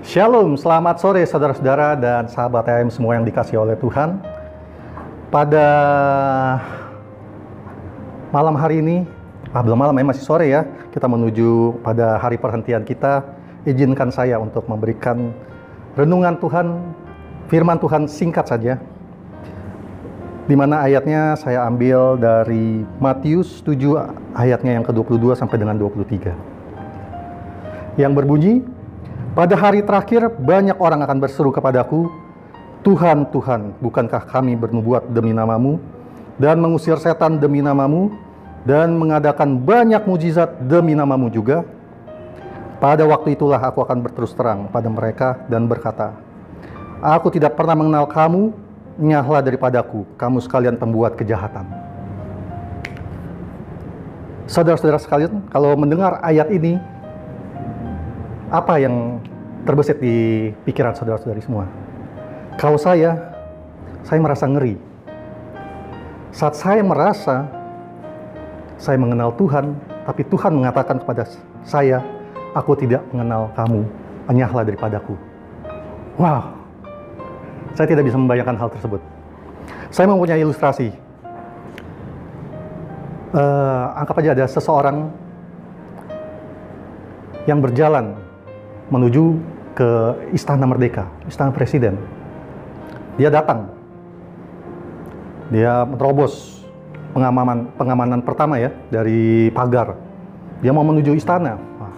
Shalom, selamat sore saudara-saudara dan sahabat AM semua yang dikasihi oleh Tuhan. Pada malam hari ini, belum malam ya, masih sore ya, kita menuju pada hari perhentian kita. Izinkan saya untuk memberikan renungan Tuhan, firman Tuhan singkat saja. Di mana ayatnya saya ambil dari Matius 7 ayatnya yang ke-22 sampai dengan 23. Yang berbunyi, pada hari terakhir banyak orang akan berseru kepadaku, Tuhan, Tuhan, bukankah kami bernubuat demi namamu, dan mengusir setan demi namamu, dan mengadakan banyak mujizat demi namamu juga? Pada waktu itulah aku akan berterus terang pada mereka dan berkata, aku tidak pernah mengenal kamu, nyahlah daripadaku, kamu sekalian pembuat kejahatan. Saudara-saudara sekalian, kalau mendengar ayat ini, apa yang terbesit di pikiran saudara-saudari semua? Kalau saya merasa ngeri. Saat saya merasa saya mengenal Tuhan, tapi Tuhan mengatakan kepada saya, aku tidak mengenal kamu, enyahlah daripadaku. Wow, saya tidak bisa membayangkan hal tersebut. Saya mempunyai ilustrasi. Anggap aja ada seseorang yang berjalan menuju ke Istana Merdeka, Istana Presiden. Dia datang, dia menerobos pengamanan pertama ya, dari pagar. Dia mau menuju istana. Wah,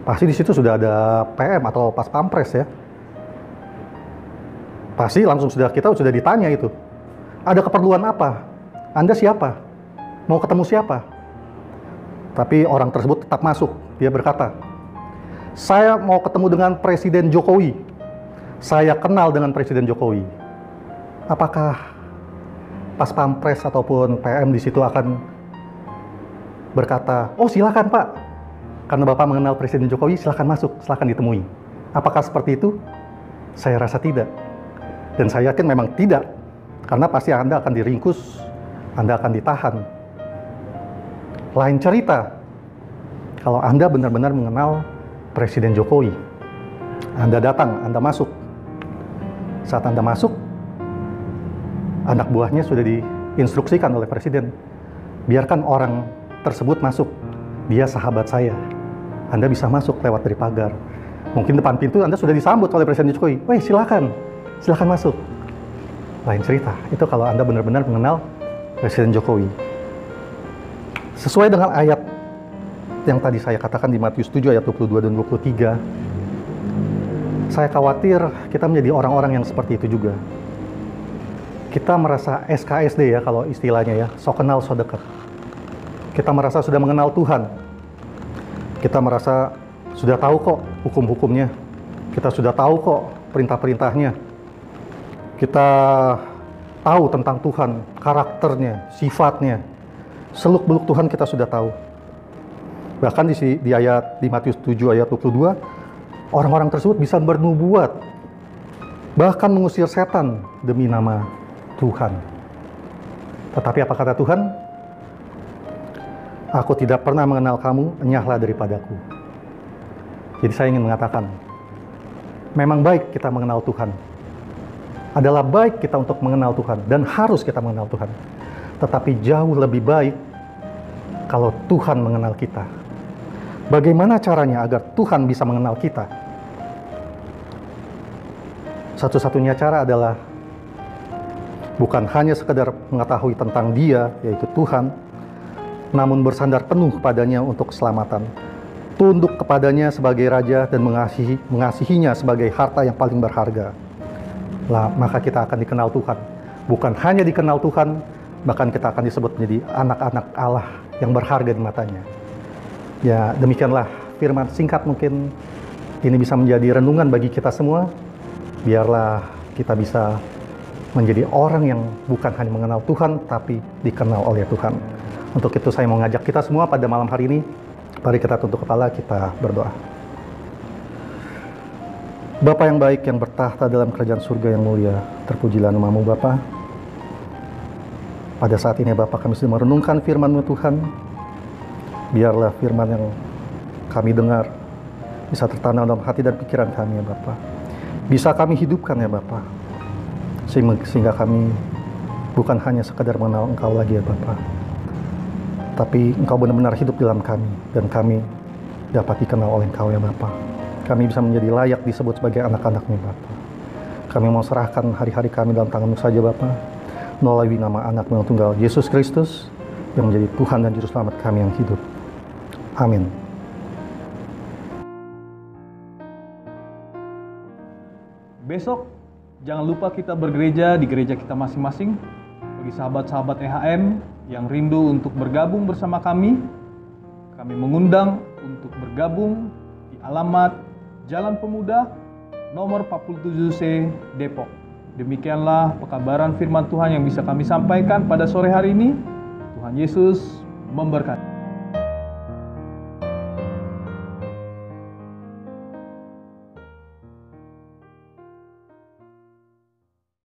pasti di situ sudah ada PM atau Pas Pampres ya. Pasti langsung kita sudah ditanya itu. Ada keperluan apa? Anda siapa? Mau ketemu siapa? Tapi orang tersebut tetap masuk. Dia berkata, saya mau ketemu dengan Presiden Jokowi. Saya kenal dengan Presiden Jokowi. Apakah Pas Pampres ataupun PM di situ akan berkata, oh silakan Pak, karena Bapak mengenal Presiden Jokowi, silakan masuk, silakan ditemui. Apakah seperti itu? Saya rasa tidak. Dan saya yakin memang tidak. Karena pasti Anda akan diringkus, Anda akan ditahan. Lain cerita, kalau Anda benar-benar mengenal Presiden Jokowi. Anda datang, Anda masuk. Saat Anda masuk, anak buahnya sudah diinstruksikan oleh Presiden. Biarkan orang tersebut masuk. Dia sahabat saya. Anda bisa masuk lewat dari pagar. Mungkin depan pintu Anda sudah disambut oleh Presiden Jokowi. Weh, silakan masuk. Lain cerita. Itu kalau Anda benar-benar mengenal Presiden Jokowi. Sesuai dengan ayat yang tadi saya katakan di Matius 7 ayat 22 dan 23, saya khawatir kita menjadi orang-orang yang seperti itu juga. Kita merasa SKSD ya, kalau istilahnya ya, so kenal so dekat. Kita merasa sudah mengenal Tuhan. Kita merasa sudah tahu kok hukum-hukumnya. Kita sudah tahu kok perintah-perintahnya. Kita tahu tentang Tuhan, karakternya, sifatnya. Seluk-beluk Tuhan kita sudah tahu. Bahkan di Matius 7 ayat 22, orang-orang tersebut bisa bernubuat, bahkan mengusir setan demi nama Tuhan. Tetapi apa kata Tuhan? Aku tidak pernah mengenal kamu, enyahlah daripadaku. Jadi saya ingin mengatakan, memang baik kita mengenal Tuhan. Adalah baik kita untuk mengenal Tuhan, dan harus kita mengenal Tuhan. Tetapi jauh lebih baik kalau Tuhan mengenal kita. Bagaimana caranya agar Tuhan bisa mengenal kita? Satu-satunya cara adalah bukan hanya sekedar mengetahui tentang Dia, yaitu Tuhan, namun bersandar penuh padanya untuk keselamatan, tunduk kepadanya sebagai Raja dan mengasihinya sebagai harta yang paling berharga. Maka kita akan dikenal Tuhan. Bukan hanya dikenal Tuhan, bahkan kita akan disebut menjadi anak-anak Allah yang berharga di matanya. Ya, demikianlah firman singkat, mungkin ini bisa menjadi renungan bagi kita semua. Biarlah kita bisa menjadi orang yang bukan hanya mengenal Tuhan, tapi dikenal oleh Tuhan. Untuk itu saya mau ngajak kita semua pada malam hari ini, mari kita tunduk kepala, kita berdoa. Bapa yang baik yang bertahta dalam kerajaan surga yang mulia, terpujilah nama-Mu Bapa. Pada saat ini Bapa, kami sedang merenungkan firman-Mu Tuhan. Biarlah firman yang kami dengar bisa tertanam dalam hati dan pikiran kami ya Bapa. Bisa kami hidupkan ya Bapa, sehingga kami bukan hanya sekadar mengenal Engkau lagi ya Bapa, tapi Engkau benar-benar hidup dalam kami, dan kami dapat dikenal oleh Engkau ya Bapa. Kami bisa menjadi layak disebut sebagai anak-anak-Mu Bapa. Kami mau serahkan hari-hari kami dalam tangan-Mu saja Bapa, melalui nama Anak-Mu yang tunggal, Yesus Kristus, yang menjadi Tuhan dan Juru Selamat kami yang hidup. Amin. Besok, jangan lupa kita bergereja di gereja kita masing-masing. Bagi sahabat-sahabat EHM yang rindu untuk bergabung bersama kami mengundang untuk bergabung di alamat Jalan Pemuda, nomor 47C, Depok. Demikianlah pekabaran firman Tuhan yang bisa kami sampaikan pada sore hari ini. Tuhan Yesus memberkati.